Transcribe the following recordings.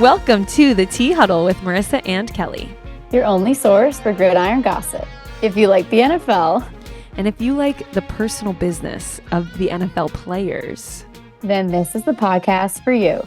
Welcome to the Tea Huddle with Marisa and Kelly. Your only source for gridiron gossip. If you like the NFL, and if you like the personal business of the NFL players, then this is the podcast for you.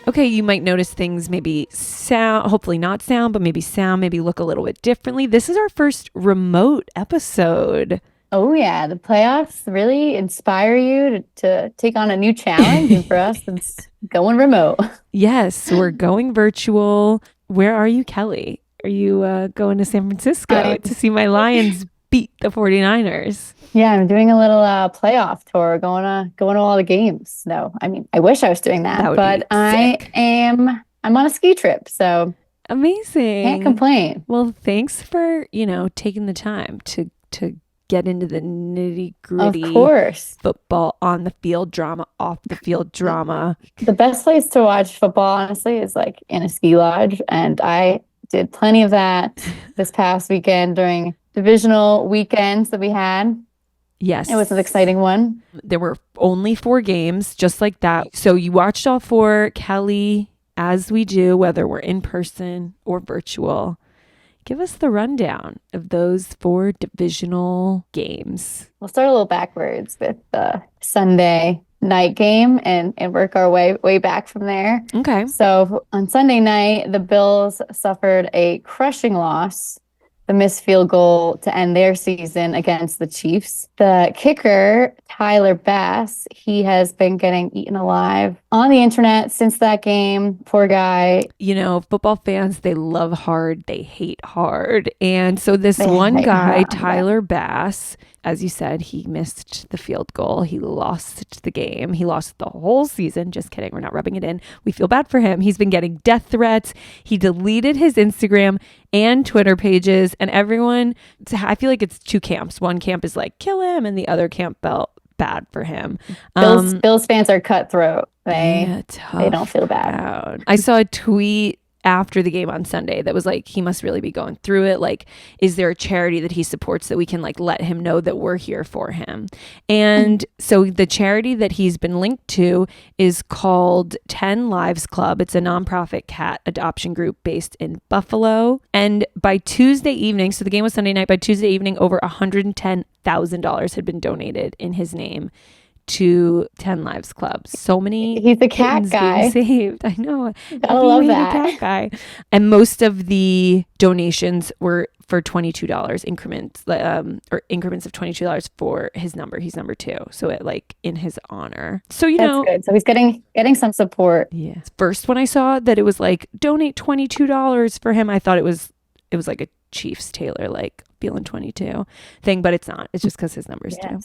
Okay, you might notice things maybe sound, hopefully not sound, but maybe sound, maybe look a little bit differently. This is our first remote episode. Oh yeah, the playoffs really inspire you to take on a new challenge, and for us, it's going remote. Yes, we're going virtual. Where are you, Kelly? Are you going to San Francisco to see my Lions beat the 49ers? Yeah, I'm doing a little playoff tour, going to all the games. No, I mean, I wish I was doing that, but I'm on a ski trip, so amazing. Can't complain. Well, thanks for, taking the time to get into the nitty gritty. Of course. Football on the field drama, off the field drama. The best place to watch football, honestly, is like in a ski lodge. And I did plenty of that this past weekend during divisional weekends that we had. Yes. It was an exciting one. There were only 4 games, just like that. So you watched all 4, Kelly, as we do, whether we're in person or virtual. Give us the rundown of those 4 divisional games. We'll start a little backwards with the Sunday night game and work our way back from there. Okay. So on Sunday night, the Bills suffered a crushing loss, the missed field goal to end their season against the Chiefs. The kicker, Tyler Bass, he has been getting eaten alive on the internet since that game. Poor guy. Football fans, they love hard, they hate hard. And so this one guy, Tyler Bass, as you said, he missed the field goal. He lost the game. He lost the whole season. Just kidding. We're not rubbing it in. We feel bad for him. He's been getting death threats. He deleted his Instagram and Twitter pages, and everyone, I feel like it's 2 camps. One camp is like, kill him, and the other camp felt bad for him. Bills fans are cutthroat. They don't feel bad. I saw a tweet after the game on Sunday that was like, he must really be going through it. Like, is there a charity that he supports that we can let him know that we're here for him? And so the charity that he's been linked to is called 10 Lives Club. It's a nonprofit cat adoption group based in Buffalo. And by Tuesday evening, so the game was Sunday night, by Tuesday evening, over $110,000 had been donated in his name to 10 Lives Club. So many. He's the cat guy. Saved. I know. I love that. Cat guy. And most of the donations were for $22 increments, or increments of $22 for his number. He's number 2. So it in his honor. So That's good. So he's getting some support. Yeah. First, when I saw that it was donate $22 for him, I thought it was like a Chiefs Taylor feeling 22 thing, but it's not. It's just because his number's 2.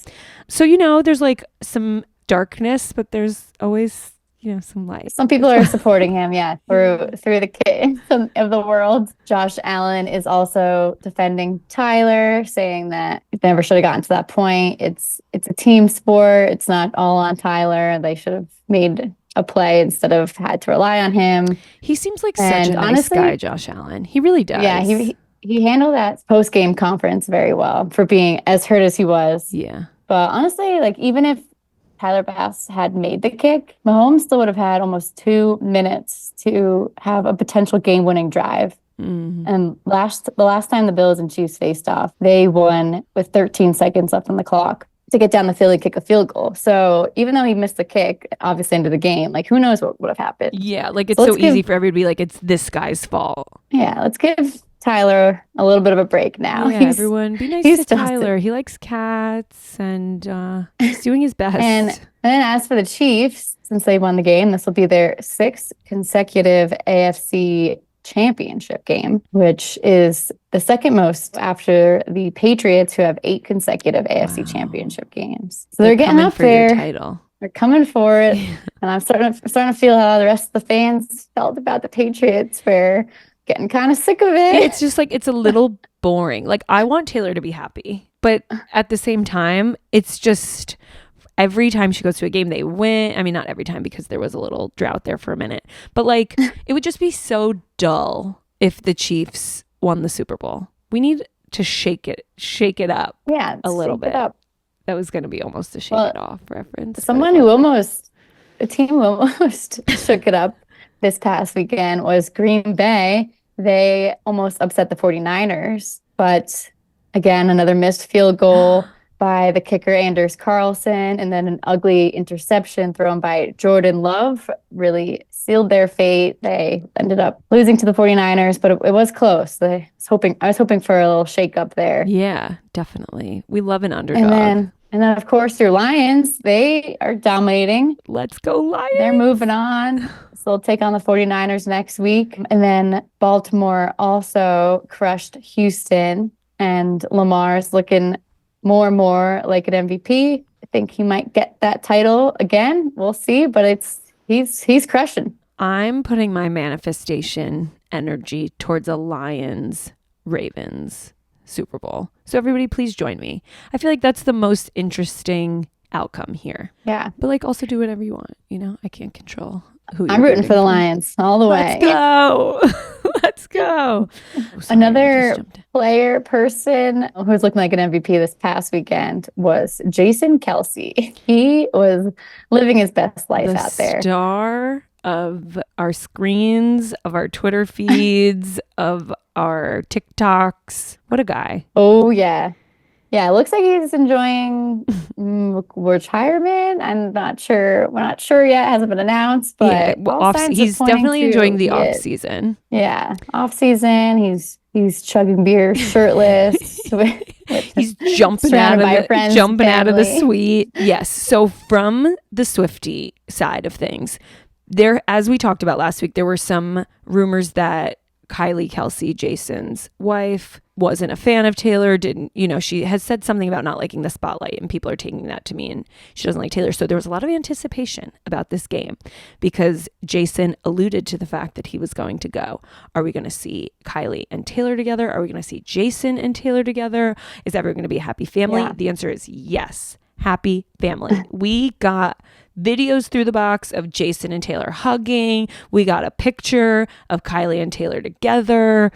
So there's some darkness, but there's always some light. Some people are supporting him, through the kids of the world. Josh Allen is also defending Tyler, saying that it never should have gotten to that point. It's a team sport. It's not all on Tyler. They should have made a play instead of had to rely on him. He seems like such a nice guy, Josh Allen. He really does. Yeah, he handled that post-game conference very well for being as hurt as he was. Yeah. But honestly, even if Tyler Bass had made the kick, Mahomes still would have had almost 2 minutes to have a potential game-winning drive. Mm-hmm. And the last time the Bills and Chiefs faced off, they won with 13 seconds left on the clock to get down the field and kick a field goal. So even though he missed the kick, obviously into the game, who knows what would have happened. Yeah, it's so easy for everybody to be it's this guy's fault. Yeah, let's give Tyler a little bit of a break now. Yeah, everyone be nice to Tyler. He likes cats and he's doing his best. And then as for the Chiefs, since they won the game, this will be their 6th consecutive AFC Championship game, which is the second most after the Patriots, who have 8 consecutive AFC Championship games. So they're getting up there. Title. They're coming for it. And I'm starting to feel how the rest of the fans felt about the Patriots, where getting kind of sick of it. It's just it's a little boring. I want Taylor to be happy, but at the same time, it's just every time she goes to a game, they win. I mean, not every time, because there was a little drought there for a minute, but it would just be so dull if the Chiefs won the Super Bowl. We need to shake it up. Yeah, a little bit. That was going to be almost a shake it off reference. A team who almost shook it up this past weekend was Green Bay. They almost upset the 49ers, but again, another missed field goal by the kicker Anders Carlson, and then an ugly interception thrown by Jordan Love really sealed their fate. They ended up losing to the 49ers, but it was close. I was hoping for a little shakeup there. Yeah, definitely. We love an underdog. And then, of course, your Lions, they are dominating. Let's go Lions. They're moving on. So they'll take on the 49ers next week. And then Baltimore also crushed Houston, and Lamar's looking more and more like an MVP. I think he might get that title again. We'll see, but he's crushing. I'm putting my manifestation energy towards a Lions-Ravens Super Bowl. So everybody please join me. I feel like that's the most interesting outcome here. Yeah. But like also do whatever you want. You know, I can't control who you're I'm rooting for the Lions all the way. Let's go. Let's go. Another player person who's looking like an MVP this past weekend was Jason Kelce. He was living his best life out there. Star of our screens, of our Twitter feeds, of our TikToks. What a guy. Oh, yeah. Yeah, it looks like he's enjoying retirement. I'm not sure. We're not sure yet. It hasn't been announced, but he's definitely enjoying the off season. Yeah, off season. He's chugging beer shirtless. He's jumping out of the suite. Yes. So from the Swiftie side of things, there, as we talked about last week, there were some rumors that Kylie Kelce, Jason's wife, wasn't a fan of Taylor, she has said something about not liking the spotlight, and people are taking that to mean she doesn't like Taylor. So there was a lot of anticipation about this game because Jason alluded to the fact that he was going to go. Are we going to see Kylie and Taylor together? Are we going to see Jason and Taylor together? Is everyone going to be a happy family? Yeah. The answer is yes. Happy family. We got videos through the box of Jason and Taylor hugging. We got a picture of Kylie and Taylor together.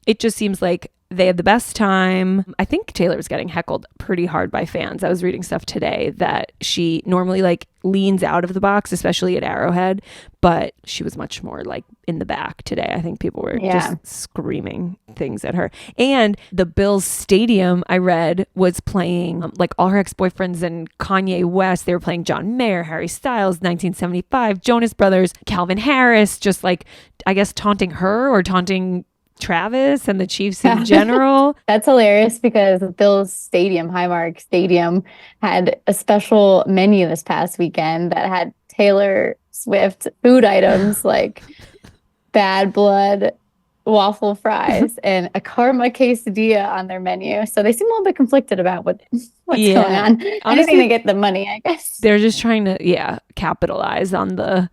It just seems like they had the best time. I think Taylor was getting heckled pretty hard by fans. I was reading stuff today that she normally leans out of the box, especially at Arrowhead, but she was much more in the back today. I think people were just screaming things at her. And the Bills stadium, I read, was playing all her ex-boyfriends and Kanye West. They were playing John Mayer, Harry Styles, 1975, Jonas Brothers, Calvin Harris, just I guess taunting her or taunting Travis and the Chiefs in general. That's hilarious because Bill's stadium, Highmark Stadium, had a special menu this past weekend that had Taylor Swift food items like Bad Blood, waffle fries, and a karma quesadilla on their menu. So they seem a little bit conflicted about what's going on. Honestly, anything to get the money, I guess. They're just trying to, capitalize on the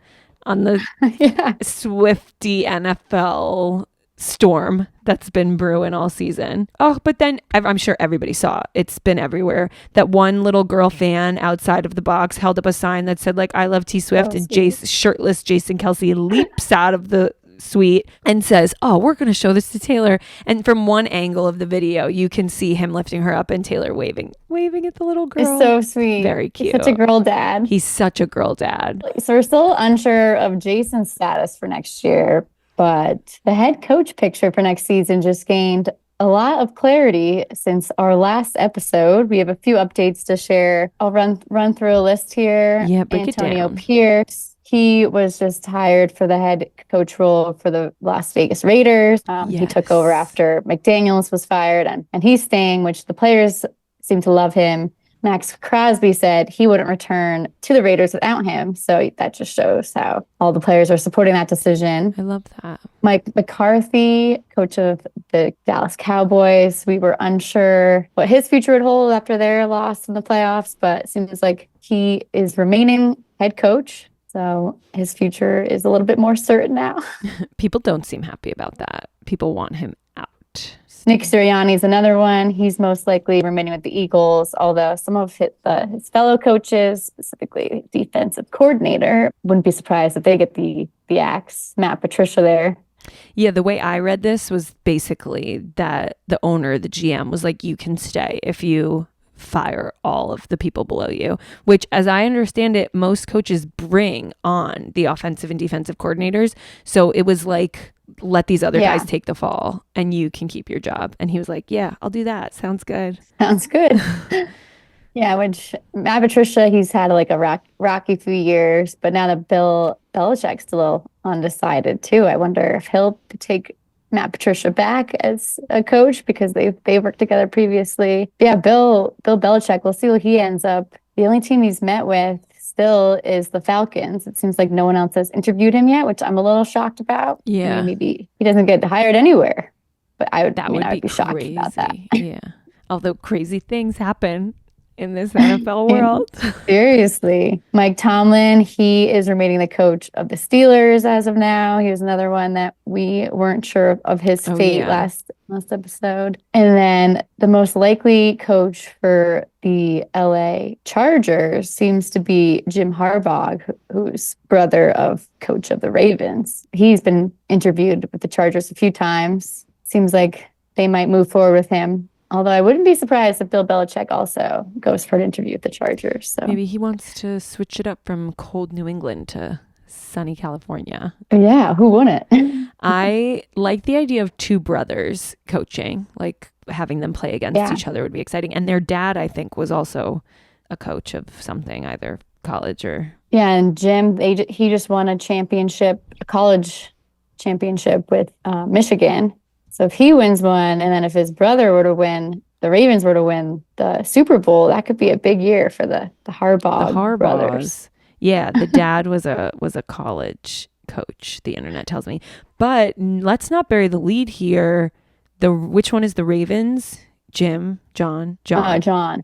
Swiftie NFL storm that's been brewing all season. Oh, but then I'm sure everybody saw it's been everywhere. That one little girl fan outside of the box held up a sign that said I love T Swift, and shirtless Jason Kelce leaps out of the suite and says, "Oh, we're going to show this to Taylor." And from one angle of the video, you can see him lifting her up and Taylor waving at the little girl. It's so sweet. Very cute. He's such a girl dad. He's such a girl dad. So we're still unsure of Jason's status for next year. But the head coach picture for next season just gained a lot of clarity since our last episode. We have a few updates to share. I'll run through a list here. Yeah, break Antonio it down. Pierce, he was just hired for the head coach role for the Las Vegas Raiders. He took over after McDaniels was fired, and he's staying, which the players seem to love him. Max Crosby said he wouldn't return to the Raiders without him. So that just shows how all the players are supporting that decision. I love that. Mike McCarthy, coach of the Dallas Cowboys, we were unsure what his future would hold after their loss in the playoffs, but it seems like he is remaining head coach. So his future is a little bit more certain now. People don't seem happy about that. People want him out. Nick Sirianni is another one. He's most likely remaining with the Eagles, although some of his fellow coaches, specifically defensive coordinator, wouldn't be surprised if they get the axe. Matt Patricia there. Yeah, the way I read this was basically that the owner, the GM, was like, you can stay if you fire all of the people below you, which, as I understand it, most coaches bring on the offensive and defensive coordinators. So it was like, let these other guys take the fall and you can keep your job. And he was like, yeah, I'll do that. Sounds good. Sounds good. Yeah, which Matt Patricia, he's had like a rocky few years, but now that Bill Belichick's still undecided too. I wonder if he'll take Matt Patricia back as a coach because they worked together previously. But yeah, Bill Belichick, we'll see what he ends up. The only team he's met with still is the Falcons. It seems like no one else has interviewed him yet, which I'm a little shocked about. Yeah. I mean, maybe he doesn't get hired anywhere, but I would be shocked crazy. about that. Yeah. Although crazy things happen in this NFL world. Seriously. Mike Tomlin, he is remaining the coach of the Steelers as of now. He was another one that we weren't sure of his fate last episode. And then the most likely coach for the LA Chargers seems to be Jim Harbaugh, who's brother of coach of the Ravens. He's been interviewed with the Chargers a few times. Seems like they might move forward with him. Although I wouldn't be surprised if Bill Belichick also goes for an interview with the Chargers. So maybe he wants to switch it up from cold New England to sunny California. Yeah, who wouldn't? I like the idea of two brothers coaching, like having them play against each other would be exciting. And their dad, I think, was also a coach of something, either college or... Yeah, and Jim, he just won a college championship with Michigan. So if he wins one, and then if his brother were to win, the Ravens were to win the Super Bowl, that could be a big year for the Harbaugh brothers. Yeah, the dad was a college coach, the internet tells me. But let's not bury the lead here. Which one is the Ravens? John Harbaugh.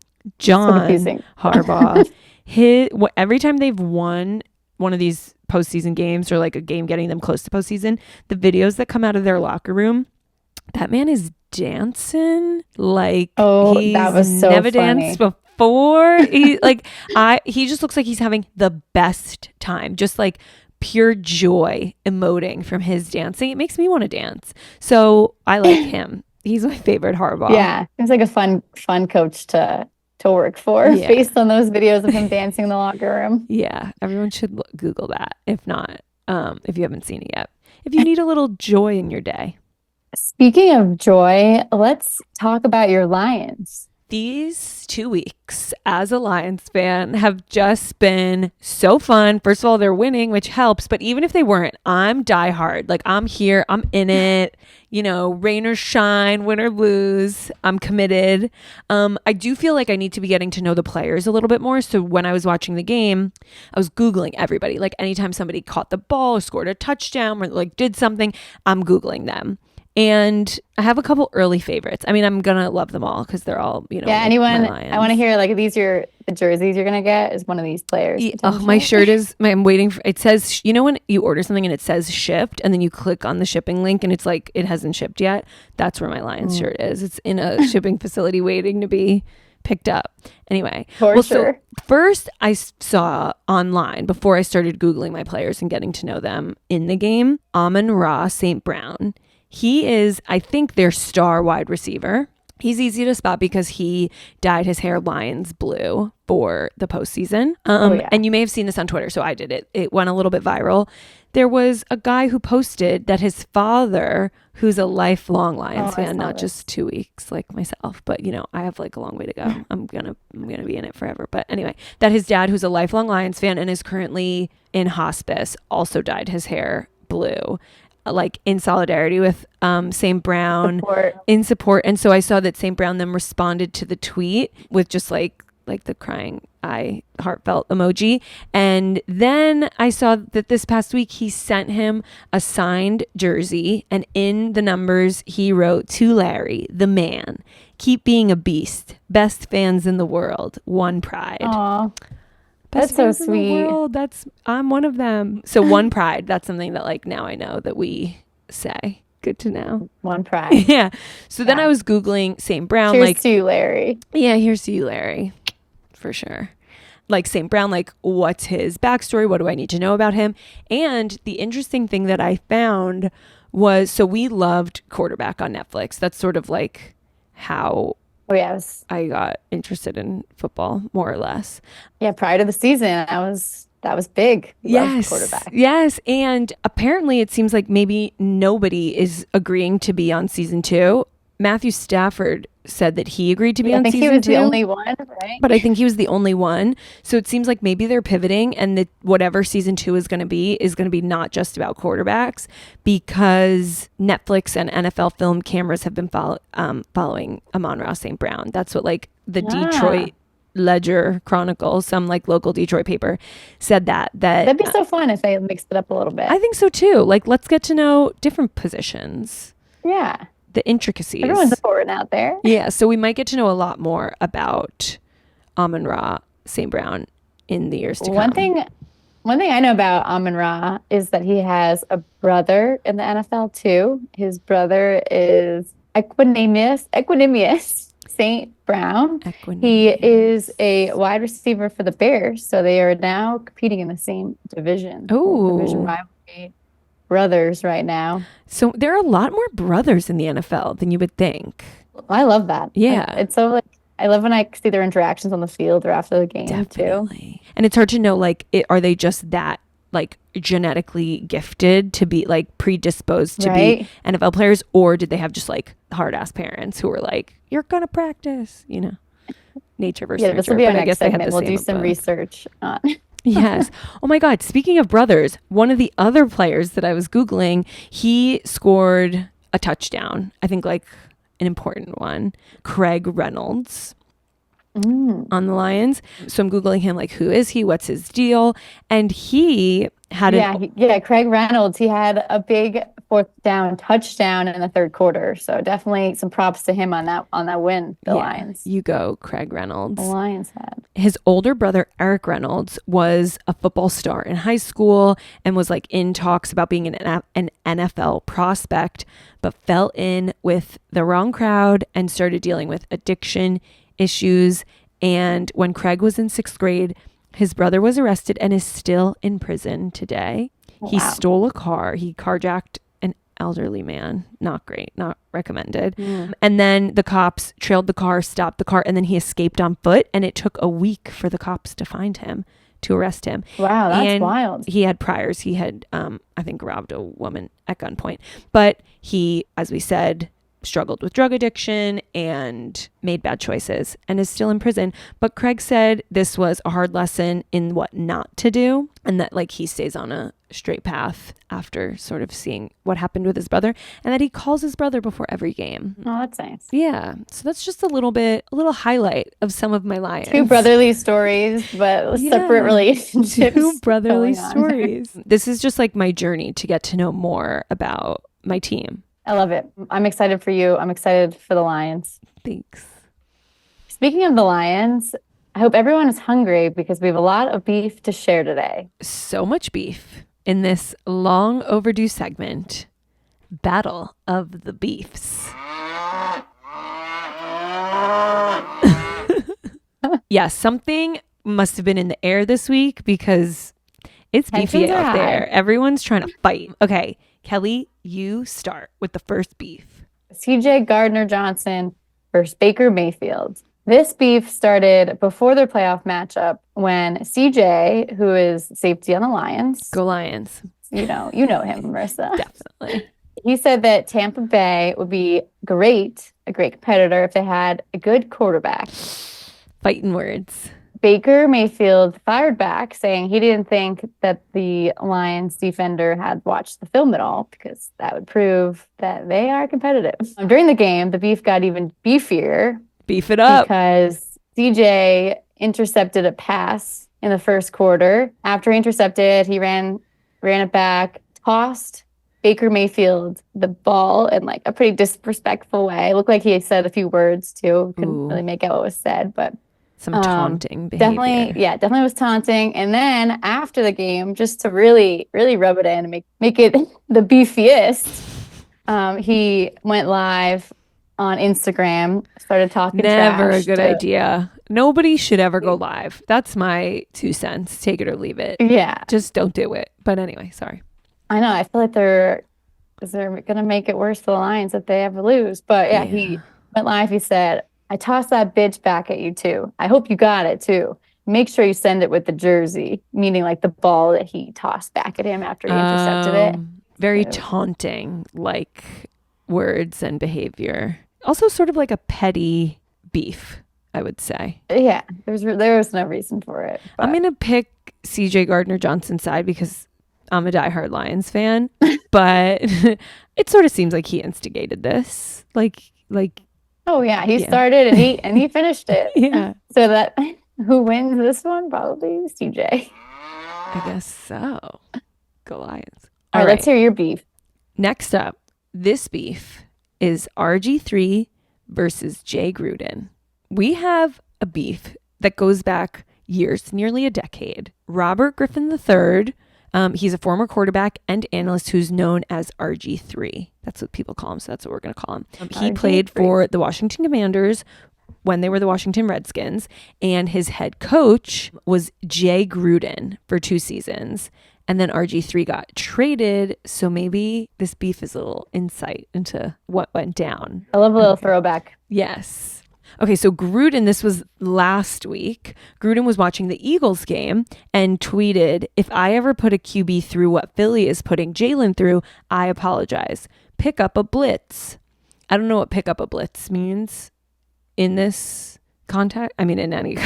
Every time they've won one of these postseason games or like a game getting them close to postseason, the videos that come out of their locker room, that man is dancing like he's that was so never funny. danced before. He just looks like he's having the best time, just like pure joy emoting from his dancing. It makes me want to dance. So I like him. He's my favorite Harbaugh. Yeah, he's like a fun coach to work for based on those videos of him dancing in the locker room. Yeah, everyone should Google that. If not, if you haven't seen it yet, if you need a little joy in your day. Speaking of joy, let's talk about your Lions. These 2 weeks as a Lions fan have just been so fun. First of all, they're winning, which helps. But even if they weren't, I'm diehard. Like, I'm here. I'm in it. You know, rain or shine, win or lose, I'm committed. I do feel like I need to be getting to know the players a little bit more. So when I was watching the game, I was Googling everybody. Like, anytime somebody caught the ball or scored a touchdown or like did something, I'm Googling them. And I have a couple early favorites. I mean, I'm going to love them all because they're all, you know. Yeah, anyone, I want to hear, like, the jerseys you're going to get is one of these players. My shirt is, I'm waiting for, it says, you know, when you order something and it says shipped and then you click on the shipping link and it's like, it hasn't shipped yet. That's where my Lions shirt is. It's in a shipping facility waiting to be picked up. Anyway. So first I saw online before I started Googling my players and getting to know them in the game, Amon-Ra St. Brown. He is, I think, their star wide receiver. He's easy to spot because he dyed his hair Lions blue for the postseason. And you may have seen this on Twitter, so I did it. It went a little bit viral. There was a guy who posted that his father, who's a lifelong Lions fan, not just 2 weeks like myself, but, you know, I have like a long way to go. I'm gonna be in it forever. But anyway, that his dad, who's a lifelong Lions fan and is currently in hospice, also dyed his hair blue, like in solidarity with St. Brown, in support. And so I saw that St. Brown then responded to the tweet with just like the crying eye heartfelt emoji. And then I saw that this past week he sent him a signed jersey, and in the numbers he wrote, "To Larry, the man, keep being a beast, best fans in the world, one pride." Aww. Best That's so sweet. I'm one of them. So one pride. That's something that like now I know that we say. Good to know. One pride. Yeah. So then I was Googling St. Brown. Here's to you, Larry. Yeah, here's to you, Larry. For sure. Like St. Brown, like what's his backstory? What do I need to know about him? And the interesting thing that I found was, so we loved Quarterback on Netflix. That's sort of like how Oh yeah, I got interested in football more or less. prior to the season, that was big. Loved Yes. quarterback. Yes. And apparently it seems like maybe nobody is agreeing to be on season 2. Matthew Stafford said that he agreed to be Yeah, I on think he season was the 2, only one, right? but I think he was the only one. So it seems like maybe they're pivoting, and that whatever season 2 is going to be not just about quarterbacks, because Netflix and NFL film cameras have been following Amon-Ra St. Brown. That's what like the Ah, Detroit Ledger Chronicle, some like local Detroit paper, said that that'd be so fun if they mixed it up a little I bit. think so too. Like, let's get to know different positions, Yeah, the everyone's intricacies. important out there. Yeah, so we might get to know a lot more about Amon Ra St. Brown in the years to One come. thing, one thing I know about Amon Ra is that he has a brother in the NFL too. His brother is Equanimous St. Brown. He is Equanimous. a wide receiver for the Bears, so they are now competing in the same division, little division Oh, rivalry brothers right now. so there are a lot more brothers in the NFL than you would think. I love that. Yeah, It's so like I love when I see their interactions on the field or after the game too. definitely. And it's hard to know, like, are they just that, like, genetically gifted to be, like, predisposed to be Right? NFL players, or did they have just, like, hard ass parents who were like, you're going to practice, nature versus Yeah, this will nurture. be our But I next guess they had segment. the We'll same do of some both. research on. Yes. Oh my God. Speaking of brothers, one of the other players that I was Googling, he scored a touchdown. I think like an important one. Craig Reynolds Mm. on the Lions. So I'm Googling him, like, who is he? What's his deal? And he had an, Yeah, Craig Reynolds, he had a big fourth down touchdown in the third quarter. So definitely some props to him on that win the yeah, Lions. you go, Craig The Reynolds. Lions had. His older brother, Eric Reynolds, was a football star in high school and was like in talks about being an NFL prospect, but fell in with the wrong crowd and started dealing with addiction issues. And when Craig was in 6th grade, his brother was arrested and is still in prison today. He Wow. stole a car. He carjacked an elderly man. Not great, not recommended. Mm. And then the cops trailed the car, stopped the car, and then he escaped on foot. And it took a week for the cops to find him, to arrest him. Wow, that's And wild. he had priors. He had, I think, robbed a woman at gunpoint. But he, as we said, struggled with drug addiction and made bad choices and is still in prison. But Craig said this was a hard lesson in what not to do, and that like he stays on a straight path after sort of seeing what happened with his brother, and that he calls his brother before every game. Oh, that's nice. Yeah. So that's just a little highlight of some of my Lions. Two brotherly stories, but separate Yeah. relationships. Two brotherly going on. stories. This is just like my journey to get to know more about my team. I love it. I'm excited for you. I'm excited for the Lions. Thanks. Speaking of the Lions, I hope everyone is hungry because we have a lot of beef to share today. So much beef in this long overdue segment, Battle of the Beefs. Yeah, something must have been in the air this week because it's beefy Tensions are out high. there. Everyone's trying to fight. Okay, Kelly, you start with the first beef. CJ Gardner Johnson versus Baker Mayfield. This beef started before their playoff matchup when CJ, who is safety on the Lions, Go Lions. you know him, Marissa. Definitely. He said that Tampa Bay would be a great competitor if they had a good quarterback. Fighting words. Baker Mayfield fired back, saying he didn't think that the Lions defender had watched the film at all because that would prove that they are competitive. During the game, the beef got even beefier Beef it up. because CJ intercepted a pass in the first quarter. After he intercepted, he ran it back, tossed Baker Mayfield the ball in like a pretty disrespectful way. It looked like he said a few words too. Couldn't Ooh. really make out what was said, but Some taunting behavior. definitely was taunting. And then after the game, just to really, really rub it in and make it the beefiest, he went live on Instagram, started talking Never a trash good to- idea. Nobody should ever go live. That's my 2 cents. Take it or leave it. Yeah, Just don't do it. But anyway, sorry. I know. I feel like they're gonna make it worse for the Lions if they ever lose. But yeah, he went live. He said, I tossed that bitch back at you too. I hope you got it too. Make sure you send it with the jersey, meaning like the ball that he tossed back at him after he intercepted it. Very taunting, like words and behavior. Also sort of like a petty beef, I would say. Yeah, there was no reason for it. I'm going to pick CJ Gardner-Johnson's side because I'm a diehard Lions fan, but it sort of seems like he instigated this. Oh yeah, he started and he finished it. Yeah. So that who wins this one? Probably CJ. I guess so. Go Lions. All right, let's hear your beef. Next up, this beef is RG3 versus Jay Gruden. We have a beef that goes back years, nearly a decade. Robert Griffin III, he's a former quarterback and analyst who's known as RG3. That's what people call him, so that's what we're going to call him. He played for the Washington Commanders when they were the Washington Redskins, and his head coach was Jay Gruden for 2 seasons. And then RG3 got traded, so maybe this beef is a little insight into what went down. I love a little throwback. Yes. Okay, so Gruden, this was last week. Gruden was watching the Eagles game and tweeted, "If I ever put a QB through what Philly is putting Jalen through, I apologize. Pick up a blitz." I don't know what pick up a blitz means in this context. I mean, in any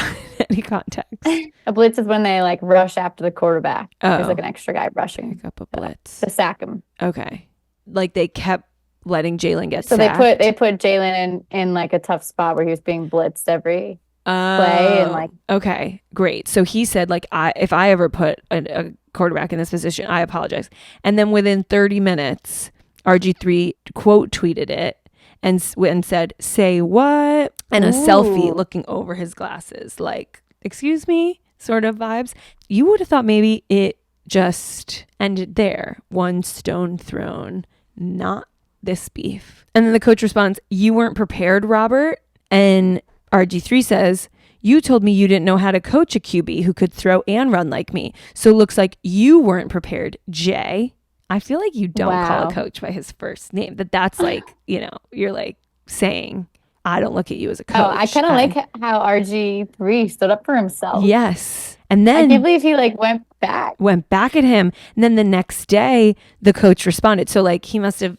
context. A blitz is when they like rush after the quarterback. There's like an extra guy rushing. Pick up a blitz. To sack him. Okay. Like they kept letting Jalen get sacked. So they put Jalen in like a tough spot where he was being blitzed every play and like. Okay, great. So he said like if I ever put a quarterback in this position, I apologize. And then within 30 minutes, RG3 quote tweeted it and said, "Say what?" And a selfie looking over his glasses, like, "Excuse me," sort of vibes. You would have thought maybe it just ended there, one stone thrown, not this beef. And then the coach responds, "You weren't prepared, Robert." And RG3 says, "You told me you didn't know how to coach a QB who could throw and run like me. So it looks like you weren't prepared, Jay." I feel like you don't call a coach by his first name. That's like, you're like saying, I don't look at you as a coach. Oh, I kind of like how RG3 stood up for himself. Yes. And then I can't believe he like went back at him. And then the next day, the coach responded. So like he must have,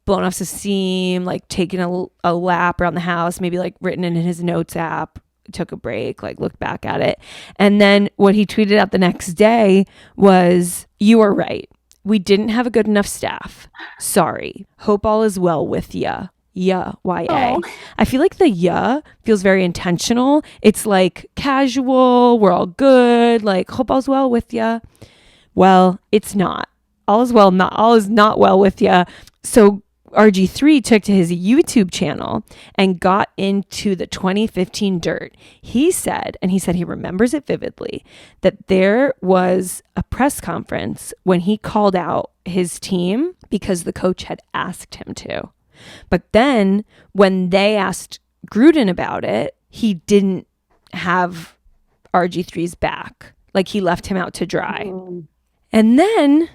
blown off some steam, like taken a lap around the house, maybe like written in his notes app, took a break, like looked back at it. And then what he tweeted out the next day was, "You are right. We didn't have a good enough staff. Sorry. Hope all is well with ya. Yeah, Y-A." Oh. I feel like the yeah feels very intentional. It's like casual. We're all good. Like, hope all's well with ya. Well, it's not. All is not well with ya. So RG3 took to his YouTube channel and got into the 2015 dirt. He said he remembers it vividly, that there was a press conference when he called out his team because the coach had asked him to. But then when they asked Gruden about it, he didn't have RG3's back. Like he left him out to dry. And then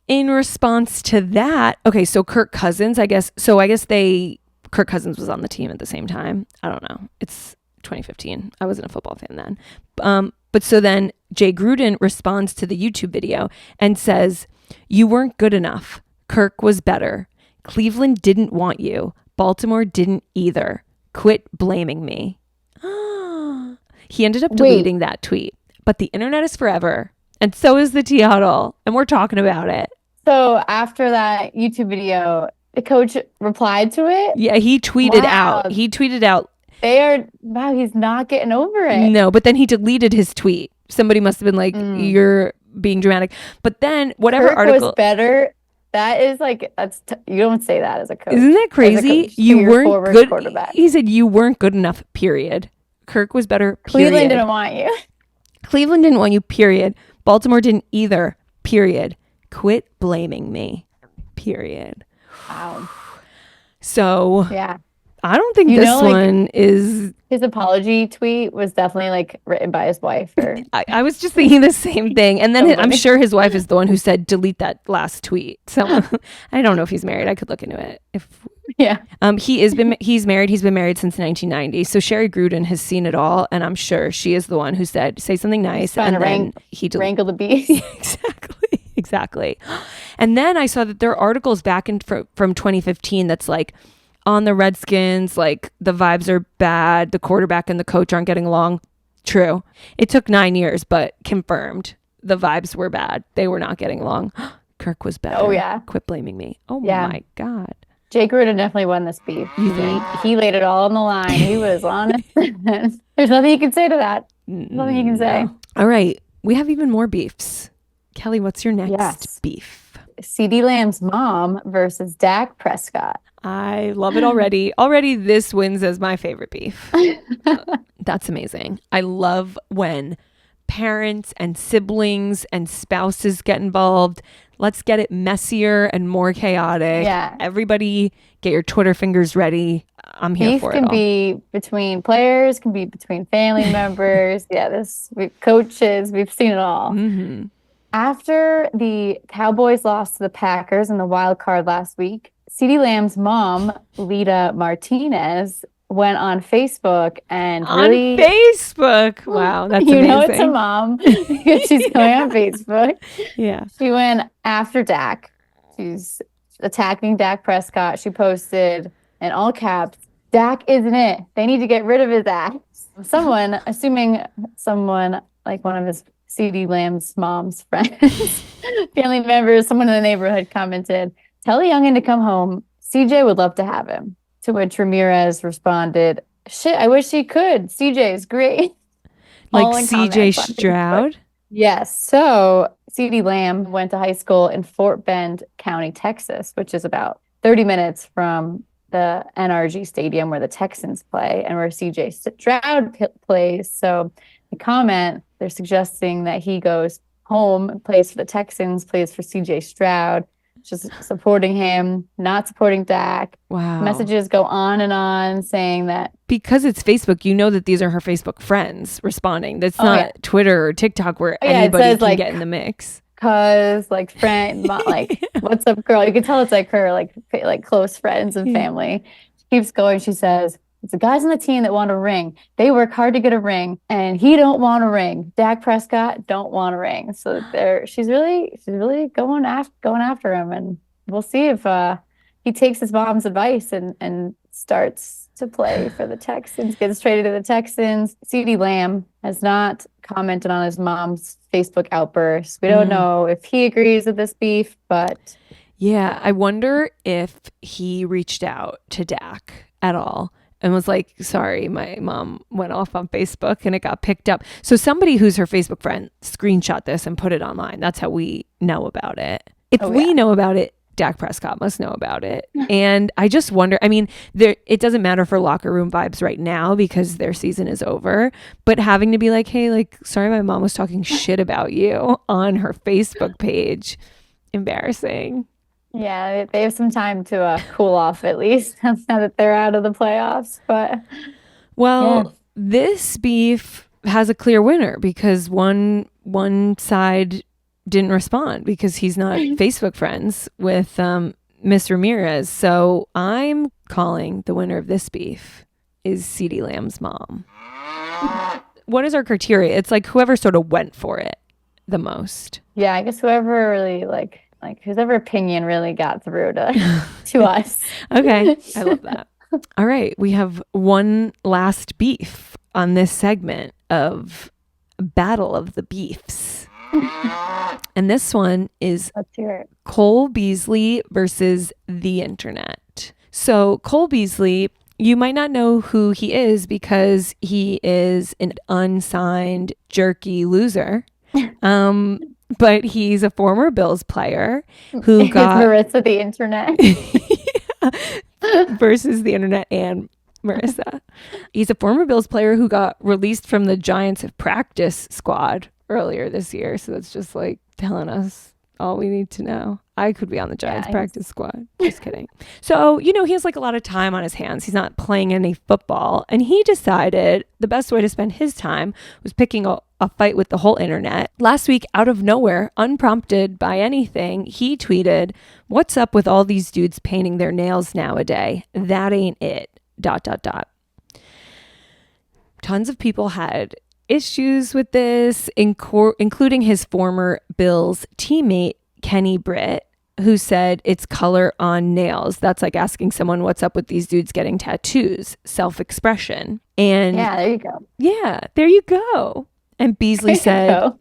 in response to that, okay, so Kirk Cousins, Kirk Cousins was on the team at the same time. I don't know. It's 2015. I wasn't a football fan then. But so then Jay Gruden responds to the YouTube video and says, "You weren't good enough. Kirk was better. Cleveland didn't want you. Baltimore didn't either. Quit blaming me." He ended up deleting that tweet. But the internet is forever. And so is the Tea Huddle. And we're talking about it. So after that YouTube video, the coach replied to it? Yeah, he tweeted out. He's not getting over it. No, but then he deleted his tweet. Somebody must have been like, "You're being dramatic." But then whatever Kirk article was better. That is like, you don't say that as a coach. Isn't that crazy? You weren't good. Quarterback. He said you weren't good enough, period. Kirk was better, period. Cleveland didn't want you. Cleveland didn't want you, period. Baltimore didn't either, period. Quit blaming me, period. Wow. So yeah, I don't think this one is... His apology tweet was definitely like written by his wife. Or I was just thinking the same thing. And then I'm sure his wife is the one who said, delete that last tweet. So I don't know if he's married. I could look into it if Yeah. He's married. He's been married since 1990. So Sherry Gruden has seen it all, and I'm sure she is the one who said, "Say something nice," Trying and to then wrangle the beast. Exactly. And then I saw that there are articles back from 2015 that's like, on the Redskins, like the vibes are bad. The quarterback and the coach aren't getting along. True. It took 9 years, but confirmed. The vibes were bad. They were not getting along. Kirk was better. Oh, yeah. Quit blaming me. Oh, Yeah. my God. Jay Gruden definitely won this beef. You think? He laid it all on the line. He was honest. There's nothing you can say to that. Nothing you can say. All right. We have even more beefs. Kelly, what's your next beef? CeeDee Lamb's mom versus Dak Prescott. I love it already. Already this wins as my favorite beef. That's amazing. I love when parents and siblings and spouses get involved. Let's get it messier and more chaotic. Yeah. Everybody get your Twitter fingers ready. I'm here for it all. Beef can be between players, can be between family members. Coaches, we've seen it all. Mm-hmm. After the Cowboys lost to the Packers in the wild card last week, CeeDee Lamb's mom, Lita Martinez, went on Facebook and really... On Facebook? Wow, that's you amazing. know it's a mom because she's going on Facebook. Yeah. She went after Dak. She's attacking Dak Prescott. She posted in all caps, "Dak isn't it. They need to get rid of his ass." Someone, assuming someone like one of his CeeDee Lamb's mom's friends, family members, someone in the neighborhood commented, "Tell a youngin' to come home. CJ would love to have him." To which Ramirez responded, "Shit, I wish he could. CJ's great." Like CJ Stroud? Yes. So CeeDee Lamb went to high school in Fort Bend County, Texas, which is about 30 minutes from the NRG Stadium where the Texans play and where CJ Stroud plays. So the comment, they're suggesting that he goes home and plays for the Texans, plays for CJ Stroud, just supporting him, not supporting Dak. Wow. Messages go on saying that. Because it's Facebook, you know that these are her Facebook friends responding. That's not Twitter or TikTok where anybody can get in the mix. Cause like friend, like what's up, girl? You can tell it's like her, like close friends and family. She keeps going. She says, "It's the guys on the team that want a ring. They work hard to get a ring, and he don't want a ring. Dak Prescott don't want a ring." So she's really going after him, and we'll see if he takes his mom's advice and starts to play for the Texans, gets traded to the Texans. CeeDee Lamb has not commented on his mom's Facebook outburst. We don't know if he agrees with this beef, but yeah, I wonder if he reached out to Dak at all and was like, "Sorry, my mom went off on Facebook and it got picked up." So somebody who's her Facebook friend screenshot this and put it online. That's how we know about it. If we know about it, Dak Prescott must know about it. And I just wonder, I mean, it doesn't matter for locker room vibes right now because their season is over, but having to be like, "Hey, like, sorry, my mom was talking shit about you" on her Facebook page. Embarrassing. Yeah, they have some time to cool off at least now that they're out of the playoffs. But this beef has a clear winner because one side didn't respond because he's not Facebook friends with Miss Ramirez. So I'm calling the winner of this beef is CeeDee Lamb's mom. What is our criteria? It's like whoever sort of went for it the most. Yeah, I guess whoever really like whoever opinion really got through to us. Okay, I love that. All right, we have one last beef on this segment of Battle of the Beefs. And this one is Cole Beasley versus the internet. So Cole Beasley, you might not know who he is because he is an unsigned jerky loser. But he's a former Bills player who got Marisa the internet. versus the internet and Marisa. He's a former Bills player who got released from the Giants practice squad earlier this year. So that's just like telling us all we need to know. I could be on the Giants practice squad. Just kidding. So, he has like a lot of time on his hands. He's not playing any football. And he decided the best way to spend his time was picking a fight with the whole internet. Last week, out of nowhere, unprompted by anything, he tweeted, "What's up with all these dudes painting their nails nowadays? That ain't it. ... Tons of people had issues with this, including his former Bills teammate, Kenny Britt, who said it's color on nails. That's like asking someone what's up with these dudes getting tattoos, self-expression. And yeah, there you go. Yeah, there you go. And Beasley said,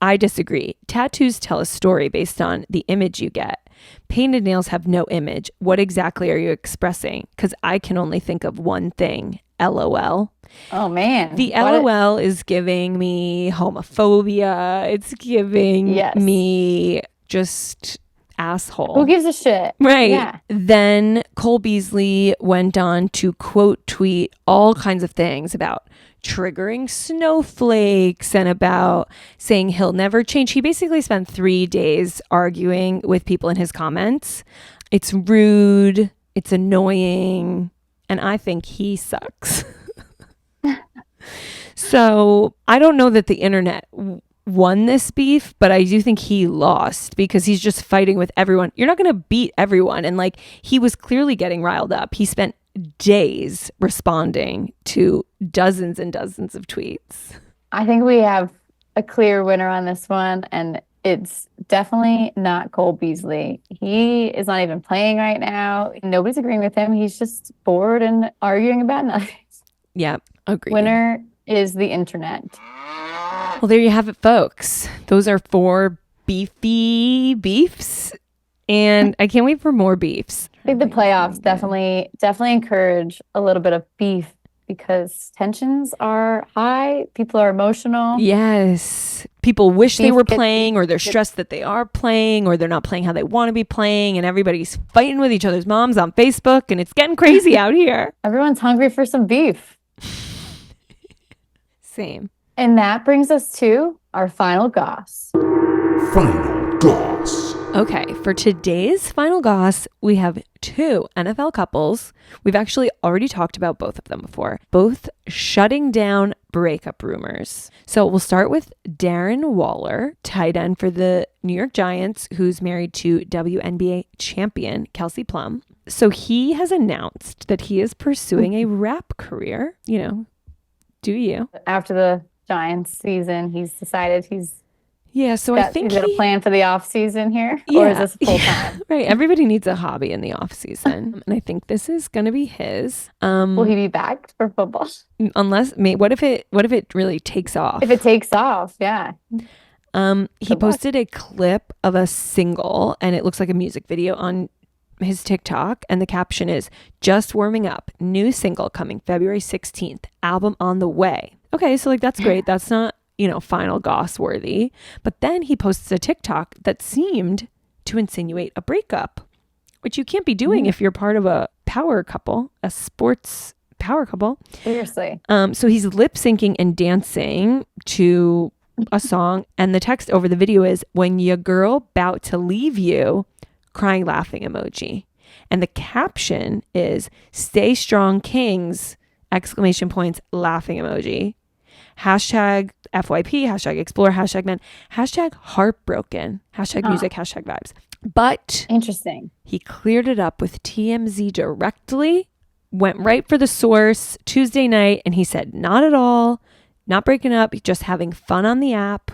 I disagree. Tattoos tell a story based on the image you get. Painted nails have no image. What exactly are you expressing? Because I can only think of one thing. LOL. Oh, man. The LOL is giving me homophobia. It's giving me just asshole. Who gives a shit? Right. Yeah. Then Cole Beasley went on to quote tweet all kinds of things about triggering snowflakes and about saying he'll never change. He basically spent 3 days arguing with people in his comments. It's rude. It's annoying. And I think he sucks. So I don't know that the internet won this beef, but I do think he lost because he's just fighting with everyone. You're not going to beat everyone. And like, he was clearly getting riled up. He spent days responding to dozens and dozens of tweets. I think we have a clear winner on this one, and it's definitely not Cole Beasley. He is not even playing right now. Nobody's agreeing with him. He's just bored and arguing about nothing. Yeah, agreed. Winner is the internet. Well, there you have it, folks. Those are 4 beefy beefs, and I can't wait for more beefs. I think the playoffs definitely encourage a little bit of beef because tensions are high. People are emotional. Yes. People wish they were playing, or they're stressed that they are playing, or they're not playing how they want to be playing, and everybody's fighting with each other's moms on Facebook, and it's getting crazy out here. Everyone's hungry for some beef. Same. And that brings us to our final goss. Final goss. Okay, for today's final goss, we have 2 NFL couples. We've actually already talked about both of them before, both shutting down breakup rumors. So we'll start with Darren Waller, tight end for the New York Giants, who's married to WNBA champion Kelsey Plum. So he has announced that he is pursuing a rap career. Do you? After the Giants season, he's decided so I think he's got a plan for the off season here, yeah, or is this full time? Right. Everybody needs a hobby in the off season, and I think this is going to be his. Will he be back for football? Unless, what if it really takes off? If it takes off, yeah. He posted a clip of a single, and it looks like a music video on his TikTok, and the caption is "Just warming up, new single coming February 16th, album on the way." Okay, so like that's great. That's not final goss worthy. But then he posts a TikTok that seemed to insinuate a breakup, which you can't be doing if you're part of a power couple, a sports power couple. Seriously. So he's lip syncing and dancing to a song, and the text over the video is, "When your girl bout to leave you, crying laughing emoji." And the caption is, "Stay strong kings, !" laughing emoji. Hashtag FYP, hashtag explore, hashtag men, hashtag heartbroken, hashtag music, hashtag vibes. But interesting. He cleared it up with TMZ directly, went right for the source Tuesday night, and he said, not at all, not breaking up, just having fun on the app.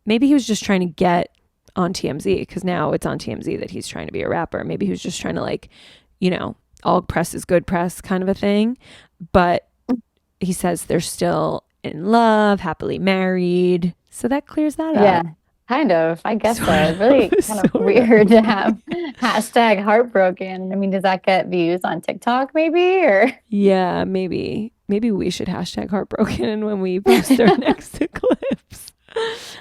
Maybe he was just trying to get on TMZ, because now it's on TMZ that he's trying to be a rapper. Maybe he was just trying to all press is good press kind of a thing. But he says they're still in love, happily married. So that clears that up. Yeah, kind of. I guess so. It's really kind of weird to have hashtag heartbroken. I mean, does that get views on TikTok maybe? Or yeah, maybe. Maybe we should hashtag heartbroken when we post our next clips.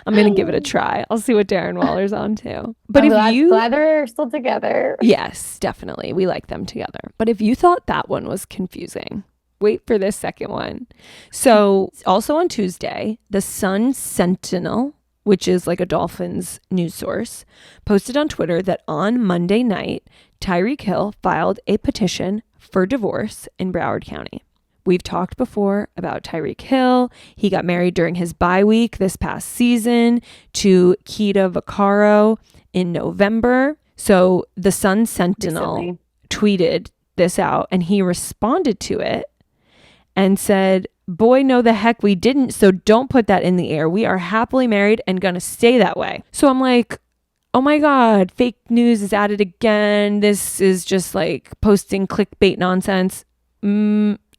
I'm going to give it a try. I'll see what Darren Waller's on to. But I'm glad they're still together. Yes, definitely. We like them together. But if you thought that one was confusing, wait for this second one. So also on Tuesday, the Sun Sentinel which is like a Dolphins news source, posted on Twitter that on Monday night, Tyreek Hill filed a petition for divorce in Broward County. We've talked before about Tyreek Hill. He got married during his bye week this past season to Keita Vaccaro in November. So the Sun Sentinel tweeted this out, and he responded to it and said, "Boy, no the heck we didn't, so don't put that in the air. We are happily married and gonna stay that way." So I'm like, oh my God, fake news is at it again. This is just like posting clickbait nonsense.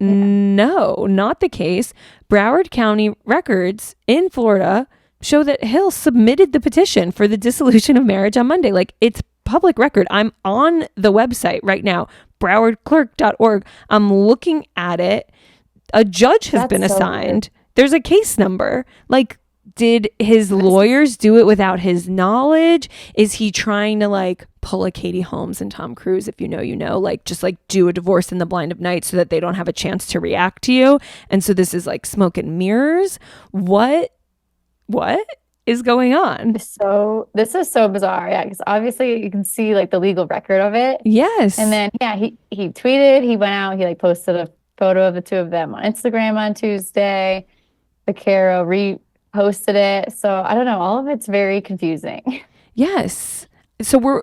No, not the case. Broward County records in Florida show that Hill submitted the petition for the dissolution of marriage on Monday. Like, it's public record. I'm on the website right now, browardclerk.org. I'm looking at it. A judge has been assigned. There's a case number. Like, did his lawyers do it without his knowledge? Is he trying to like pull a Katie Holmes and Tom Cruise, if you know, you know, like just like do a divorce in the blind of night so that they don't have a chance to react to you? And so this is like smoke and mirrors. What is going on? So this is so bizarre. Yeah, because obviously you can see like the legal record of it. Yes. And then he tweeted, he went out, he like posted a photo of the two of them on Instagram on Tuesday. Vaccaro reposted it. So I don't know. All of it's very confusing. Yes. So we're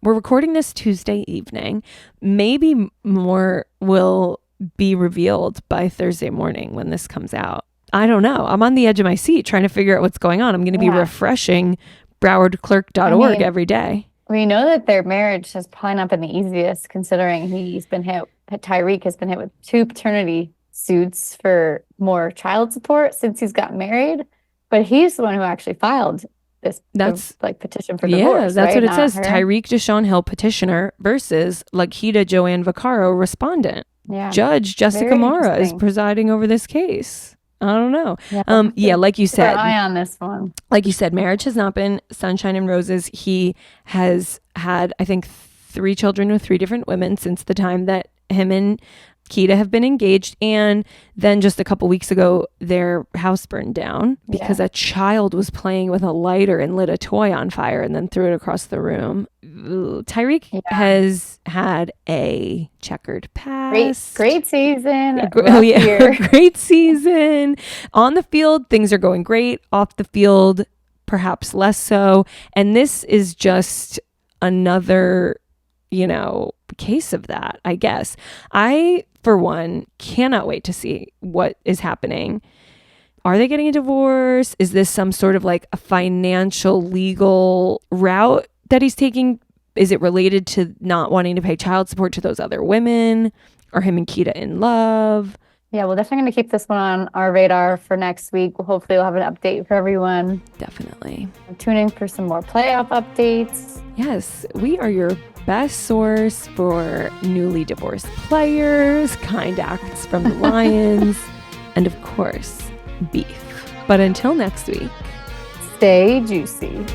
recording this Tuesday evening. Maybe more will be revealed by Thursday morning when this comes out. I don't know. I'm on the edge of my seat trying to figure out what's going on. I'm going to be refreshing browardclerk.org every day. We know that their marriage has probably not been the easiest, considering Tyreek has been hit with 2 paternity suits for more child support since he's got married. But he's the one who actually filed this petition for divorce. Yeah, that's right? what it Not says. her. Tyreek Deshaun Hill petitioner versus Lakita Joanne Vaccaro respondent. Yeah. Judge Jessica Mara is presiding over this case. I don't know. Like you said, keep an eye on this one. Like you said, marriage has not been sunshine and roses. He has had, I think, 3 children with 3 different women since the time that him and Keita have been engaged. And then just a couple weeks ago, their house burned down because a child was playing with a lighter and lit a toy on fire and then threw it across the room. Tyreek has had a checkered past. Great season. Great season. On the field, things are going great. Off the field, perhaps less so. And this is just another, case of that, I guess. I, for one, cannot wait to see what is happening. Are they getting a divorce? Is this some sort of like a financial legal route that he's taking? Is it related to not wanting to pay child support to those other women? Are him and Keita in love? Yeah, we're definitely going to keep this one on our radar for next week. Hopefully we'll have an update for everyone. Definitely. Tune in for some more playoff updates. Yes, we are your best source for newly divorced players, kind acts from the Lions, and of course, beef. But until next week, stay juicy.